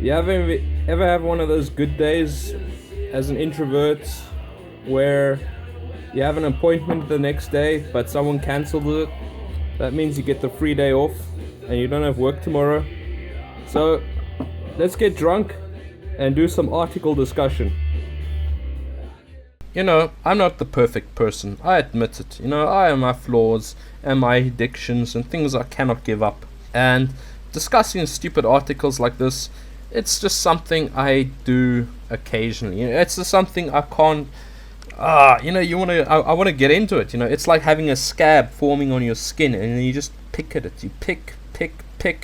You ever have one of those good days as an introvert where you have an appointment the next day but someone cancels it? That means you get the free day off and you don't have work tomorrow. So let's get drunk and do some article discussion. You know, I'm not the perfect person, I admit it. You know, I have my flaws and my addictions and things I cannot give up. And discussing stupid articles like this, it's just something I do occasionally. You know, it's just something I can't. I want to get into it. You know, it's like having a scab forming on your skin, and then you just pick at it. You pick,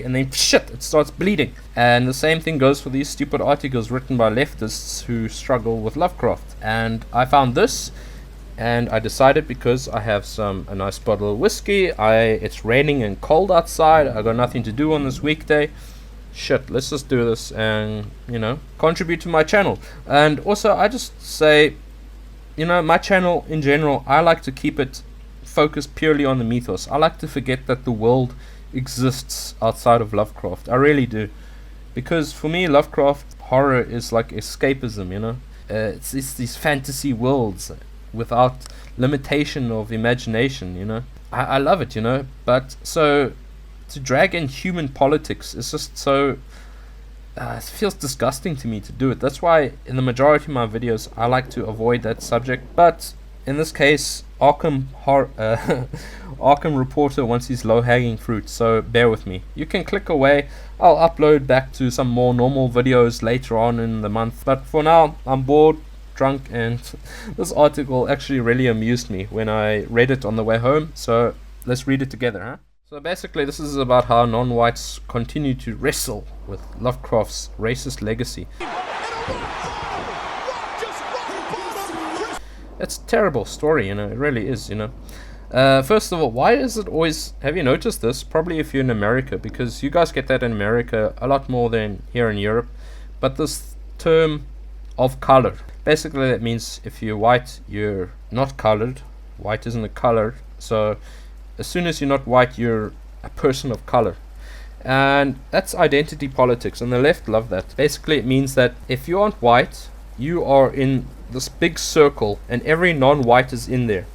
and then shit, it starts bleeding. And the same thing goes for these stupid articles written by leftists who struggle with Lovecraft. And I found this, and I decided because I have a nice bottle of whiskey. It's raining and cold outside. I got nothing to do on this weekday. Shit, let's just do this and, contribute to my channel. And also, I just say, my channel in general, I like to keep it focused purely on the mythos. I like to forget that the world exists outside of Lovecraft. I really do. Because for me, Lovecraft horror is like escapism, It's these fantasy worlds without limitation of imagination, I love it, But so to drag in human politics is just so it feels disgusting to me to do it. That's why in the majority of my videos I like to avoid that subject. But in this case, Arkham Reporter wants his low-hanging fruit, so bear with me. You can click away. I'll upload back to some more normal videos later on in the month. But for now, I'm bored, drunk, and this article actually really amused me when I read it on the way home. So let's read it together, huh? So basically, this is about how non-whites continue to wrestle with Lovecraft's racist legacy. It's a terrible story, it really is, First of all, why is it always... Have you noticed this? Probably if you're in America, because you guys get that in America a lot more than here in Europe. But this term of color, basically that means if you're white, you're not colored. White isn't a color, so... As soon as you're not white, you're a person of color. And that's identity politics, and the left love that. Basically, it means that if you aren't white, you are in this big circle, and every non-white is in there.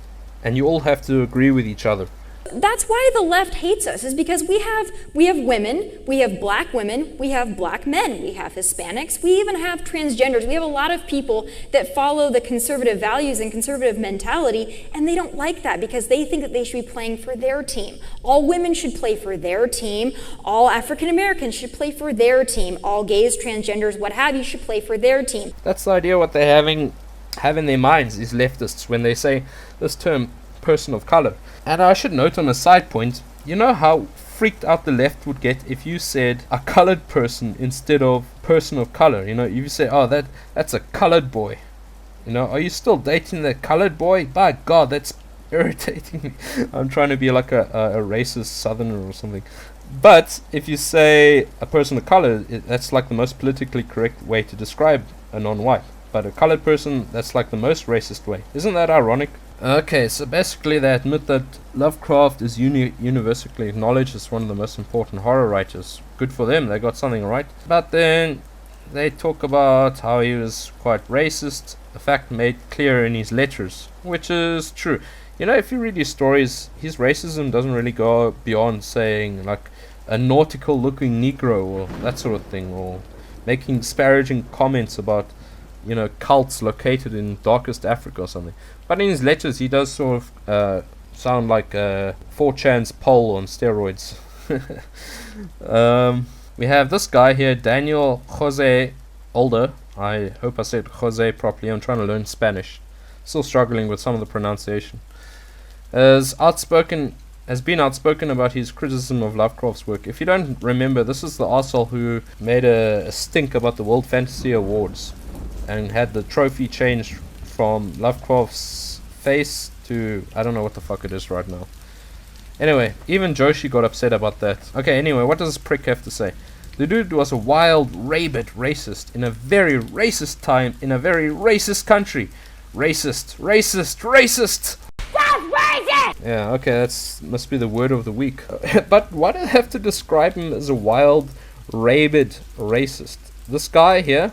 And you all have to agree with each other. That's why the left hates us, is because we have women, we have black women, we have black men, we have Hispanics, we even have transgenders. We have a lot of people that follow the conservative values and conservative mentality, and they don't like that because they think that they should be playing for their team. All women should play for their team. All African Americans should play for their team. All gays, transgenders, what have you, should play for their team. That's the idea what they have in their minds, these leftists, when they say this term, person of color. And I should note on a side point, you know how freaked out the left would get if you said a colored person instead of person of color. If you say, oh, that's a colored boy. Are you still dating that colored boy? By God, that's irritating me. I'm trying to be like a racist southerner or something. But if you say a person of color, that's like the most politically correct way to describe a non-white. But a colored person, that's like the most racist way. Isn't that ironic? Okay, so basically they admit that Lovecraft is universally acknowledged as one of the most important horror writers. Good for them, they got something right. But then they talk about how he was quite racist, a fact made clear in his letters, which is true. If you read his stories, his racism doesn't really go beyond saying like a nautical looking Negro or that sort of thing, or making disparaging comments about cults located in darkest Africa or something. But in his letters, he does sort of sound like 4chan's Pole on steroids. We have this guy here, Daniel Jose Older. I hope I said Jose properly. I'm trying to learn Spanish. Still struggling with some of the pronunciation. Has been outspoken about his criticism of Lovecraft's work. If you don't remember, this is the arsehole who made a stink about the World Fantasy Awards and had the trophy changed from Lovecraft's face to I don't know what the fuck it is right now. Anyway, even Joshi got upset about that. Okay, anyway, what does this prick have to say? The dude was a wild, rabid racist in a very racist time in a very racist country. Racist. That's racist! Yeah, okay, that's must be the word of the week. But why do I have to describe him as a wild, rabid racist? this guy here,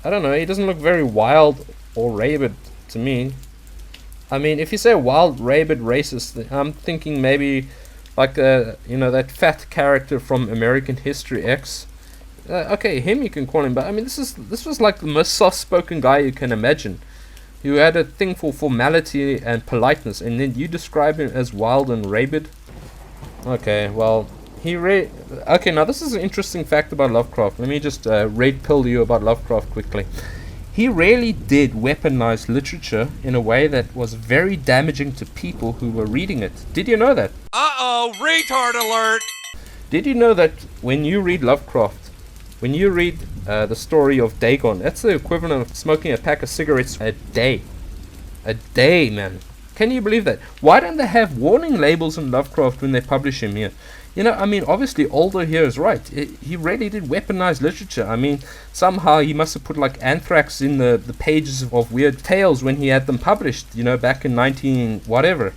I don't know, he doesn't look very wild or rabid to me. I mean, if you say wild, rabid, racist, I'm thinking maybe like that fat character from American History X. Okay, him you can call him, but I mean, this was like the most soft-spoken guy you can imagine, who had a thing for formality and politeness, and then you describe him as wild and rabid. Okay, well, okay, now this is an interesting fact about Lovecraft. Let me just red pill you about Lovecraft quickly. He really did weaponize literature in a way that was very damaging to people who were reading it. Did you know that? Uh-oh, retard alert! Did you know that when you read Lovecraft, when you read the story of Dagon, that's the equivalent of smoking a pack of cigarettes a day. A day, man. Can you believe that? Why don't they have warning labels in Lovecraft when they publish him here? You know, I mean, obviously Alder here is right. He really did weaponize literature. I mean, somehow he must have put like anthrax in the pages of Weird Tales when he had them published, back in 19 whatever.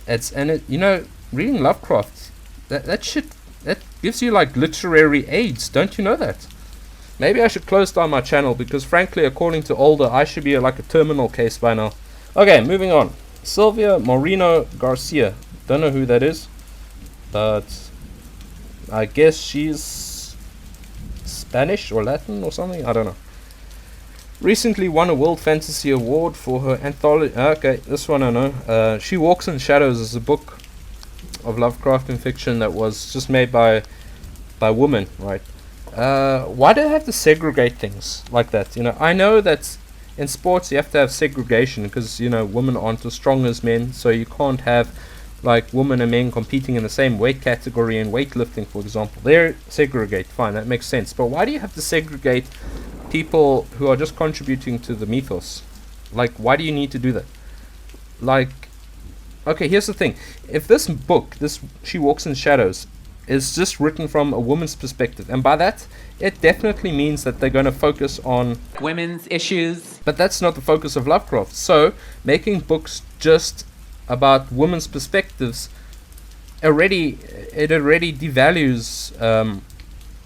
Reading Lovecraft, that shit, that gives you like literary aids. Don't you know that? Maybe I should close down my channel because frankly, according to Alder, I should be like a terminal case by now. Okay, moving on. Sylvia Moreno Garcia. Don't know who that is, but I guess she's Spanish or Latin or something. I don't know. Recently won a World Fantasy Award for her anthology. Okay, this one I know. She Walks in Shadows is a book of Lovecraftian fiction that was just made by women, right? Why do they have to segregate things like that? I know that in sports you have to have segregation because women aren't as strong as men, so you can't have like women and men competing in the same weight category in weightlifting, for example. They're segregate, fine, that makes sense. But why do you have to segregate people who are just contributing to the mythos? Like, why do you need to do that? Like, okay, here's the thing. If this book, this She Walks in Shadows, is just written from a woman's perspective, and by that, it definitely means that they're going to focus on women's issues. But that's not the focus of Lovecraft. So, making books just about women's perspectives already devalues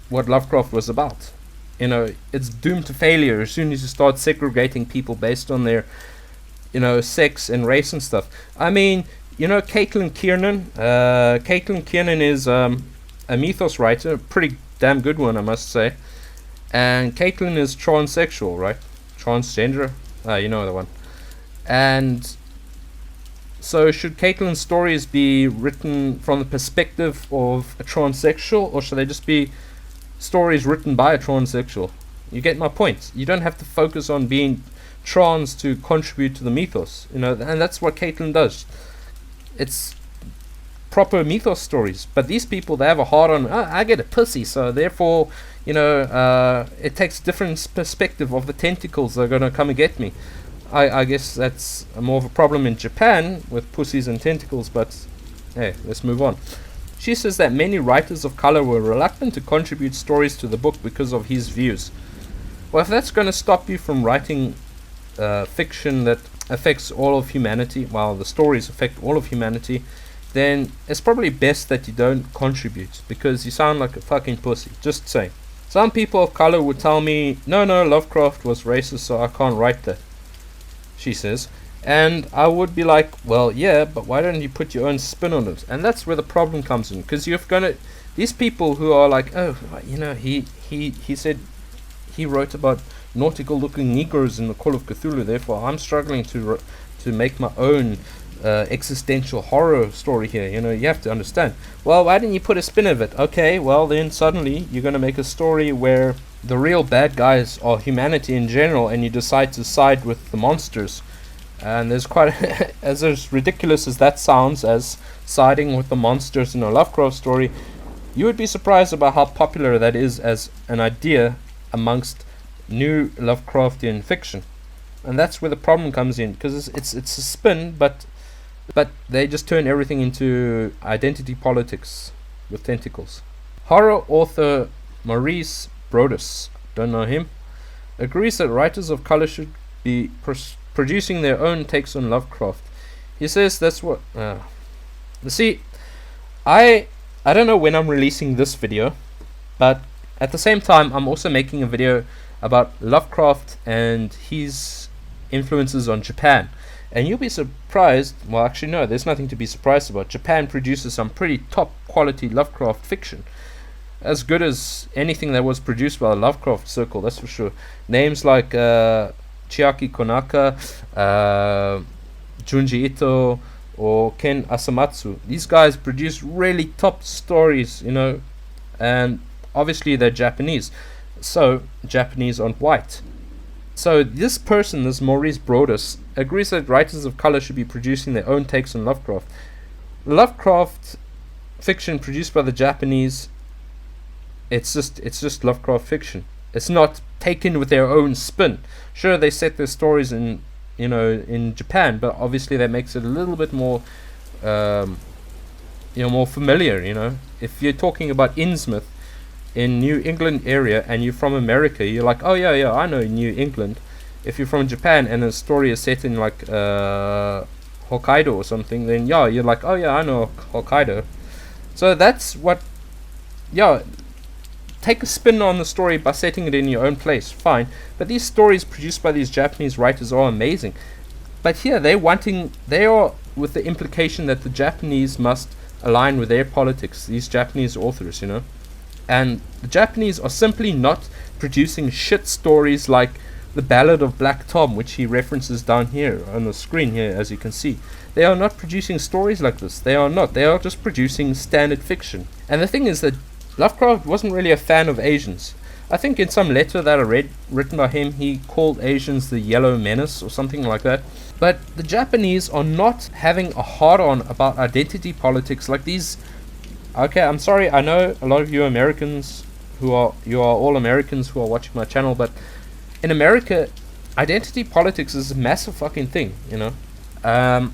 what Lovecraft was about. It's doomed to failure as soon as you start segregating people based on their sex and race and stuff. I mean, Caitlin Kiernan. Caitlin Kiernan is a Mythos writer, a pretty damn good one, I must say. And Caitlin is transsexual, right? Transgender. You know the one. And so should Caitlin's stories be written from the perspective of a transsexual, or should they just be stories written by a transsexual? You get my point. You don't have to focus on being trans to contribute to the mythos, and that's what Caitlin does. It's proper mythos stories, but these people, they have a hard on. I get a pussy, so therefore, it takes a different perspective of the tentacles that are gonna come and get me. I guess that's more of a problem in Japan with pussies and tentacles, but hey, let's move on. She says that many writers of color were reluctant to contribute stories to the book because of his views. Well, if that's going to stop you from writing fiction that affects all of humanity, while the stories affect all of humanity, then it's probably best that you don't contribute, because you sound like a fucking pussy. Just saying. Some people of color would tell me, no, Lovecraft was racist, so I can't write that, she says. And I would be like, well, yeah, but why don't you put your own spin on it? And that's where the problem comes in, because you're gonna, these people who are like, oh, he said he wrote about nautical looking Negroes in the Call of Cthulhu, therefore I'm struggling to make my own existential horror story here. You have to understand. Well, why didn't you put a spin of it? Okay, well then suddenly you're gonna make a story where the real bad guys are humanity in general, and you decide to side with the monsters. And there's quite as ridiculous as that sounds, as siding with the monsters in a Lovecraft story, you would be surprised about how popular that is as an idea amongst new Lovecraftian fiction. And that's where the problem comes in, because it's a spin, but they just turn everything into identity politics with tentacles. Horror author Maurice Brodus, don't know him, agrees that writers of color should be producing their own takes on Lovecraft. He says that's what. See, I don't know when I'm releasing this video, but At the same time, I'm also making a video about Lovecraft and his influences on Japan. And you'll be surprised, well actually no, there's nothing to be surprised about. Japan produces some pretty top quality Lovecraft fiction. As good as anything that was produced by the Lovecraft circle, that's for sure. Names like Chiaki Konaka, Junji Ito, or Ken Asamatsu. These guys produce really top stories, and obviously they're Japanese. So, Japanese aren't white. So, this person, this Maurice Brodus, agrees that writers of color should be producing their own takes on Lovecraft. Lovecraft fiction produced by the Japanese, it's just Lovecraft fiction. It's not taken with their own spin. Sure, they set their stories in Japan, but obviously that makes it a little bit more, more familiar. If you're talking about Innsmouth in New England area and you're from America, you're like, oh yeah, I know New England. If you're from Japan and a story is set in like Hokkaido or something, then yeah, you're like, oh yeah, I know Hokkaido. So that's what, take a spin on the story by setting it in your own place, fine. But these stories produced by these Japanese writers are amazing. But here they are with the implication that the Japanese must align with their politics, these Japanese authors, And the Japanese are simply not producing shit stories like the Ballad of Black Tom, which he references down here on the screen here, as you can see. They are not producing stories like this. They are not. They are just producing standard fiction. And the thing is that Lovecraft wasn't really a fan of Asians. I think in some letter that I read written by him, he called Asians the yellow menace or something like that. But the Japanese are not having a hard-on about identity politics like these. Okay, I'm sorry, I know a lot of you Americans you are all Americans who are watching my channel, but in America, identity politics is a massive fucking thing, And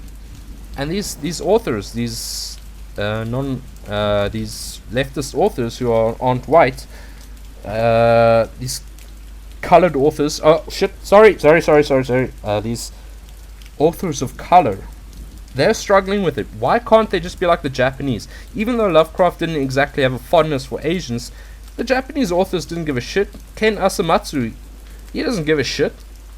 these authors, these leftist authors who aren't white, these colored authors, these authors of color, they're struggling with it. Why can't they just be like the Japanese? Even though Lovecraft didn't exactly have a fondness for Asians, the Japanese authors didn't give a shit. Ken Asamatsu, he doesn't give a shit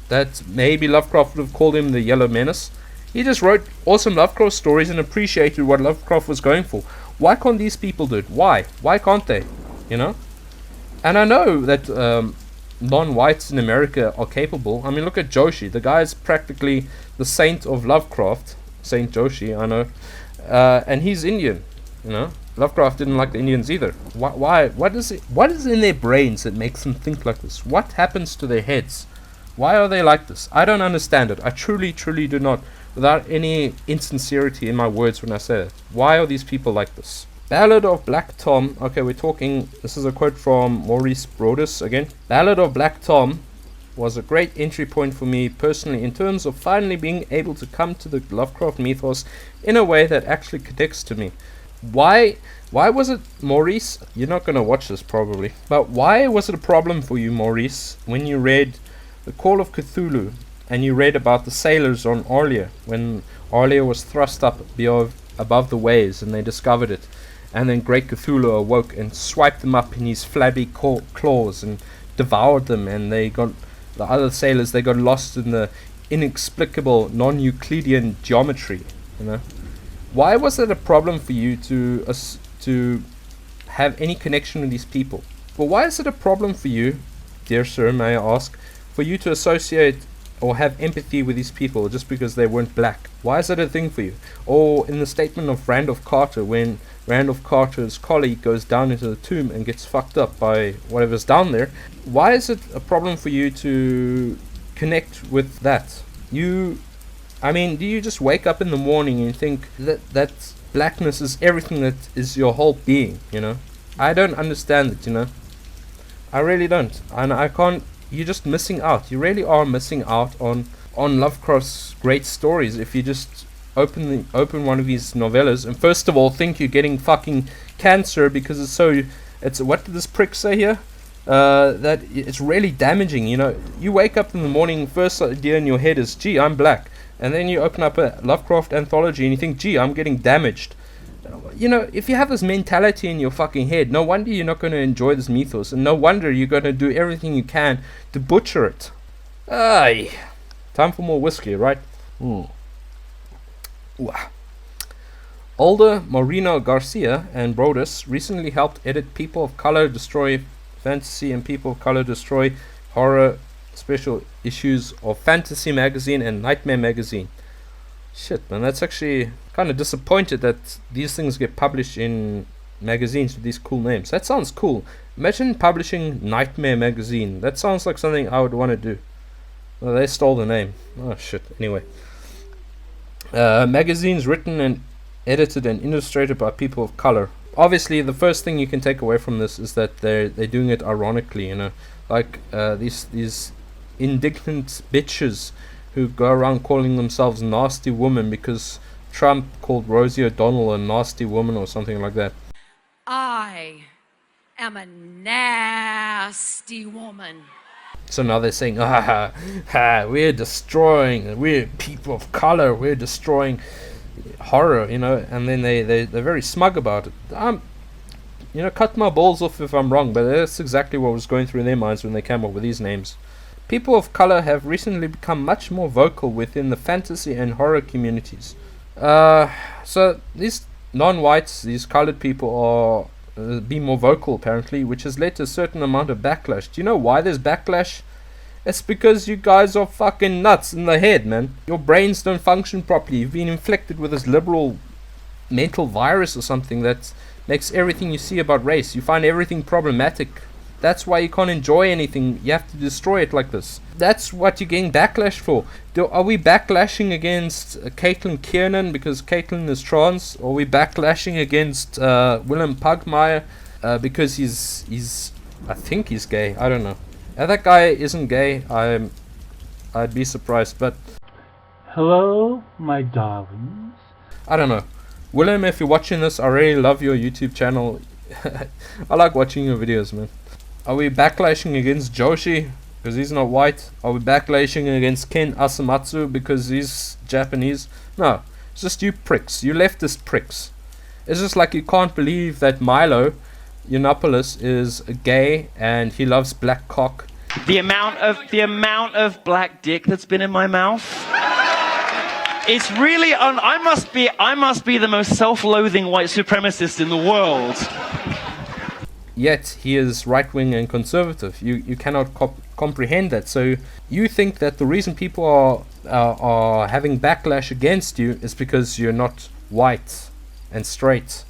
that maybe Lovecraft would have called him the Yellow Menace. He just wrote awesome Lovecraft stories and appreciated what Lovecraft was going for. Why can't these people do it? Why? Why can't they? And I know that non-whites in America are capable. I mean, look at Joshi. The guy is practically the saint of Lovecraft. Saint Joshi, I know. And he's Indian, Lovecraft didn't like the Indians either. Why? What is in their brains that makes them think like this? What happens to their heads? Why are they like this? I don't understand it. I truly, truly do not. Without any insincerity in my words when I say it. Why are these people like this? Ballad of Black Tom. Okay, this is a quote from Maurice Brodus again. Ballad of Black Tom was a great entry point for me personally in terms of finally being able to come to the Lovecraft mythos in a way that actually connects to me. Why was it, Maurice? You're not going to watch this probably. But why was it a problem for you, Maurice, when you read The Call of Cthulhu and you read about the sailors on Arlia, when Arlia was thrust up above the waves and they discovered it, and then Great Cthulhu awoke and swiped them up in his flabby claws and devoured them, and the other sailors, they got lost in the inexplicable non-Euclidean geometry, Why was it a problem for you to have any connection with these people? Well, why is it a problem for you, dear sir, may I ask, for you to associate or have empathy with these people just because they weren't black? Why is that a thing for you? Or in the statement of Randolph Carter, when Randolph Carter's colleague goes down into the tomb and gets fucked up by whatever's down there, why is it a problem for you to connect with that? Do you just wake up in the morning and think that blackness is everything that is your whole being, I don't understand it, I really don't. And I can't. You're just missing out. You really are missing out on Lovecraft's great stories if you just open one of these novellas and first of all think you're getting fucking cancer because it's what did this prick say here? That it's really damaging, You wake up in the morning, first idea in your head is, gee, I'm black. And then you open up a Lovecraft anthology and you think, gee, I'm getting damaged. You know, if you have this mentality in your fucking head, no wonder you're not going to enjoy this mythos, and no wonder you're going to do everything you can to butcher it. Aye. Time for more whiskey, right? Wow. Alder Moreno Garcia and Brodus recently helped edit People of Color Destroy Fantasy and People of Color Destroy Horror special issues of Fantasy Magazine and Nightmare Magazine. Shit, man, that's actually kind of disappointed that these things get published in magazines with these cool names. That sounds cool. Imagine publishing Nightmare Magazine. That sounds like something I would want to do. Well, they stole the name. Oh, shit. Anyway. Magazines written and edited and illustrated by people of color. Obviously, the first thing you can take away from this is that they're doing it ironically, you know. Like, these indignant bitches who go around calling themselves nasty women because Trump called Rosie O'Donnell a nasty woman or something like that. I am a nasty woman. So now they're saying, we're destroying, we're people of color, we're destroying horror, you know, and then they're very smug about it. You know, cut my balls off if I'm wrong, but that's exactly what was going through their minds when they came up with these names. People of color have recently become much more vocal within the fantasy and horror communities. So these non-whites, these colored people are being more vocal apparently, which has led to a certain amount of backlash. Do you know why there's backlash? It's because you guys are fucking nuts in the head, man. Your brains don't function properly. You've been inflicted with this liberal mental virus or something that makes everything you see about race. You find everything problematic. That's why you can't enjoy anything. You have to destroy it like this. That's what you're getting backlash for. Are we backlashing against Caitlin Kiernan because Caitlin is trans? Or are we backlashing against Willem Pugmire because he's I think he's gay. I don't know. If that guy isn't gay, I'd be surprised. But hello, my darlings. I don't know. Willem, if you're watching this, I really love your YouTube channel. I like watching your videos, man. Are we backlashing against Joshi because he's not white? Are we backlashing against Ken Asamatsu because he's Japanese? No, it's just you pricks, you leftist pricks. It's just like you can't believe that Milo Yiannopoulos is gay and he loves black cock. The amount of black dick that's been in my mouth. It's really I must be the most self-loathing white supremacist in the world. Yet he is right-wing and conservative. You cannot comprehend that. So you think that the reason people are having backlash against you is because you're not white and straight.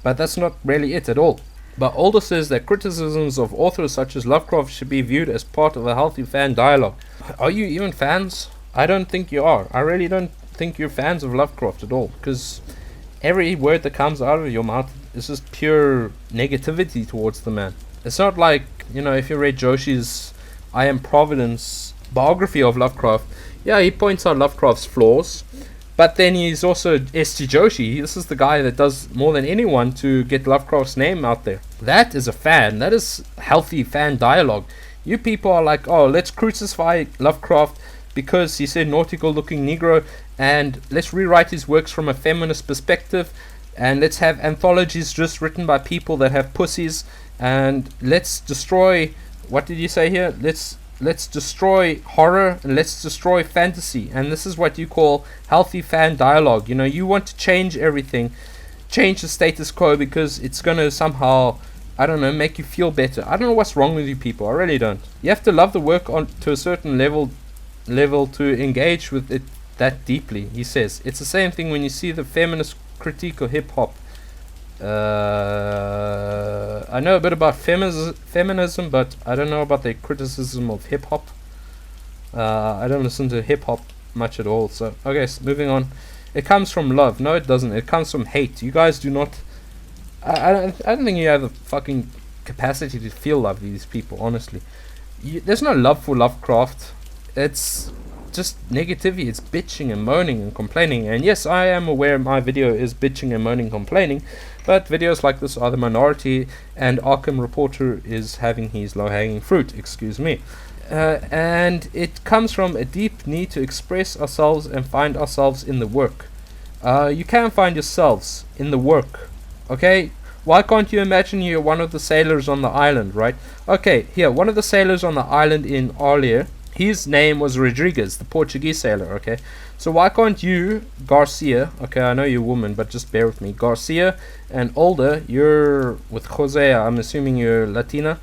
But that's not really it at all. But Alder says that criticisms of authors such as Lovecraft should be viewed as part of a healthy fan dialogue. Are you even fans? I don't think you are. I really don't think you're fans of Lovecraft at all. Because every word that comes out of your mouth is just pure negativity towards the man. It's not like, you know, if you read Joshi's I Am Providence biography of Lovecraft, yeah, he points out Lovecraft's flaws, but then he's also S.T. Joshi. This is the guy that does more than anyone to get Lovecraft's name out there. That is a fan. That is healthy fan dialogue. You people are like, oh, let's crucify Lovecraft because he said nautical looking Negro, and let's rewrite his works from a feminist perspective, and let's have anthologies just written by people that have pussies, and let's destroy, what did you say here? Let's destroy horror and let's destroy fantasy. And this is what you call healthy fan dialogue. You know, you want to change everything, change the status quo because it's going to somehow, I don't know, make you feel better. I don't know what's wrong with you people. I really don't. You have to love the work on to a certain level to engage with it that deeply. He says it's the same thing when you see the feminist critique of hip hop. I know a bit about feminism, but I don't know about their criticism of hip hop. I don't listen to hip hop much at all. So okay, moving on. It comes from love. No, it doesn't. It comes from hate. You guys do not. I don't think you have the fucking capacity to feel love for these people. Honestly, there's no love for Lovecraft. It's just negativity. It's bitching and moaning and complaining. And yes, I am aware my video is bitching and moaning, complaining, but videos like this are the minority, and Arkham Reporter is having his low-hanging fruit, excuse me. And it comes from a deep need to express ourselves and find ourselves in the work. You can find yourselves in the work. Okay, why can't you imagine you're one of the sailors on the island, right? Okay, here, one of the sailors on the island in Arlier, his name was Rodriguez, the Portuguese sailor, okay? So why can't you, Garcia, okay, I know you're a woman, but just bear with me, Garcia and Older, you're with Jose, I'm assuming you're Latina.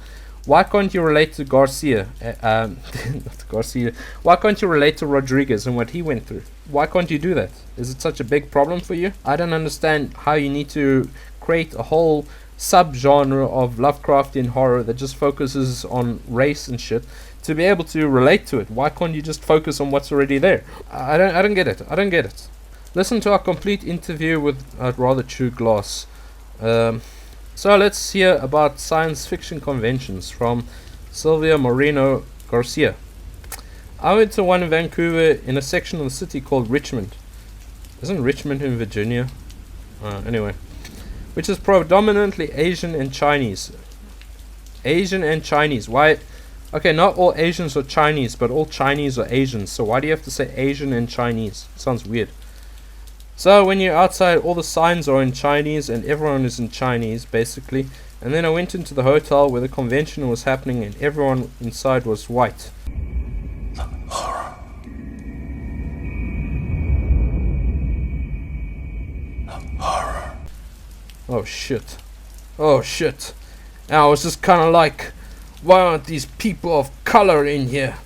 Why can't you relate to Garcia, not Garcia, why can't you relate to Rodriguez and what he went through? Why can't you do that? Is it such a big problem for you? I don't understand how you need to create a whole subgenre of Lovecraftian horror that just focuses on race and shit to be able to relate to it. Why can't you just focus on what's already there? I don't get it. I don't get it. Listen to our complete interview with rather True Glass. So let's hear about science fiction conventions from Sylvia Moreno Garcia. I went to one in Vancouver in a section of the city called Richmond. Isn't Richmond in Virginia? Anyway. Which is predominantly Asian and Chinese. Asian and Chinese. Why? Okay, not all Asians are Chinese, but all Chinese are Asians. So why do you have to say Asian and Chinese? Sounds weird. So when you're outside, all the signs are in Chinese and everyone is in Chinese, basically. And then I went into the hotel where the convention was happening and everyone inside was white. Horror. Horror. Oh shit. Oh shit. And I was just kind of like, why aren't these people of color in here?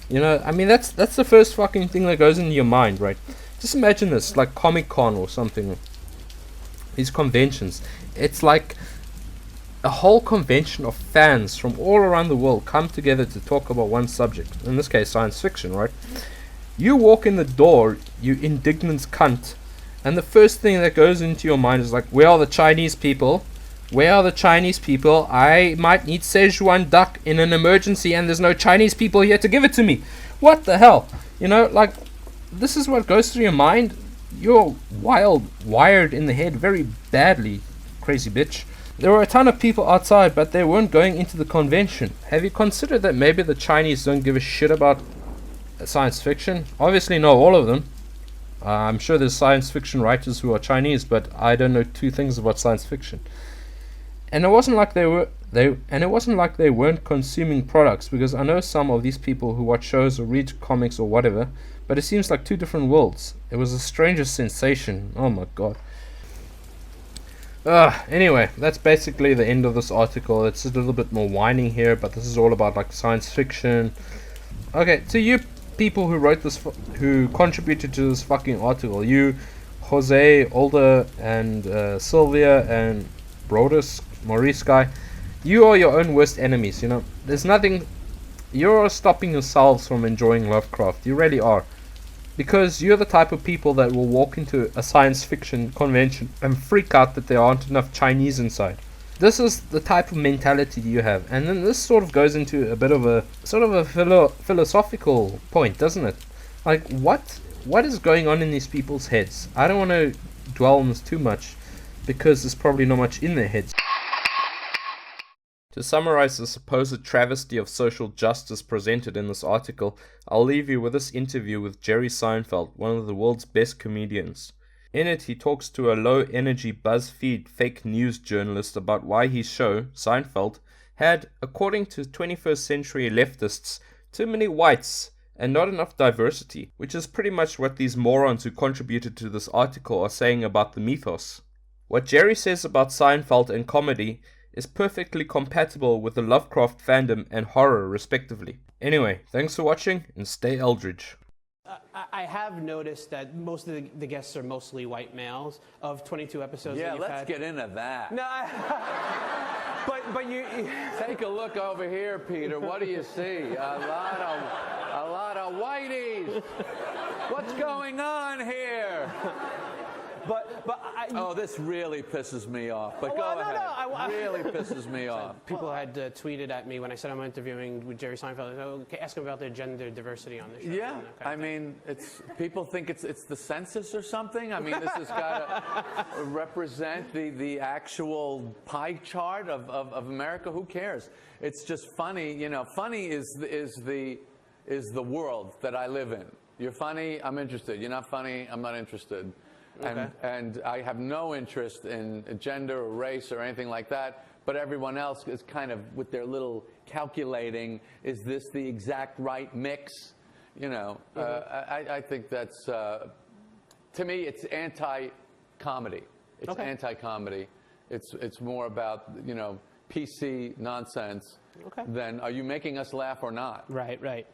You know, I mean, that's the first fucking thing that goes into your mind, right? Just imagine this, like Comic-Con or something. These conventions. It's like a whole convention of fans from all around the world come together to talk about one subject. In this case, science fiction, right? You walk in the door, you indignant cunt, and the first thing that goes into your mind is like, where are the Chinese people? Where are the Chinese people? I might need Szechuan duck in an emergency and there's no Chinese people here to give it to me. What the hell? You know, like, this is what goes through your mind. You're wired in the head very badly, crazy bitch. There were a ton of people outside, but they weren't going into the convention. Have you considered that maybe the Chinese don't give a shit about science fiction? Obviously not all of them. I'm sure there's science fiction writers who are Chinese, but I don't know two things about science fiction. And it wasn't like they weren't consuming products, because I know some of these people who watch shows or read comics or whatever, but it seems like two different worlds. It was the strangest sensation. Oh my god. Anyway, that's basically the end of this article. It's a little bit more whining here, but this is all about like science fiction. Okay, to you people who wrote this, who contributed to this fucking article, you, Jose, Older, and Sylvia, and Brodus, Maurice guy, you are your own worst enemies, you know. There's nothing, you're stopping yourselves from enjoying Lovecraft. You really are. Because you're the type of people that will walk into a science fiction convention and freak out that there aren't enough Chinese inside. This is the type of mentality you have. And then this sort of goes into a bit of a sort of a philosophical point, doesn't it? Like, what is going on in these people's heads? I don't want to dwell on this too much, because there's probably not much in their heads. To summarize the supposed travesty of social justice presented in this article, I'll leave you with this interview with Jerry Seinfeld, one of the world's best comedians. In it, he talks to a low-energy BuzzFeed fake news journalist about why his show, Seinfeld, had, according to 21st century leftists, too many whites and not enough diversity, which is pretty much what these morons who contributed to this article are saying about the Mythos. What Jerry says about Seinfeld and comedy is perfectly compatible with the Lovecraft fandom and horror, respectively. Anyway, thanks for watching, and stay Eldridge. I have noticed that most of the guests are mostly white males of 22 episodes. Yeah, that you've let's had. get into that. No, but you Take a look over here, Peter. What do you see? A lot of whiteys. What's going on here? Oh, this really pisses me off. But go ahead. Really pisses me off. People had tweeted at me when I said I'm interviewing with Jerry Seinfeld. Okay, ask him about the gender diversity on the show. Yeah, I mean, people think it's the census or something. I mean, this has got to represent the actual pie chart of America. Who cares? It's just funny. You know, funny is the world that I live in. You're funny, I'm interested. You're not funny, I'm not interested. and I have no interest in gender or race or anything like that. But everyone else is kind of with their little calculating. Is this the exact right mix? You know, I think that's to me it's anti-comedy. It's anti-comedy. It's more about, you know, PC nonsense than are you making us laugh or not? Right.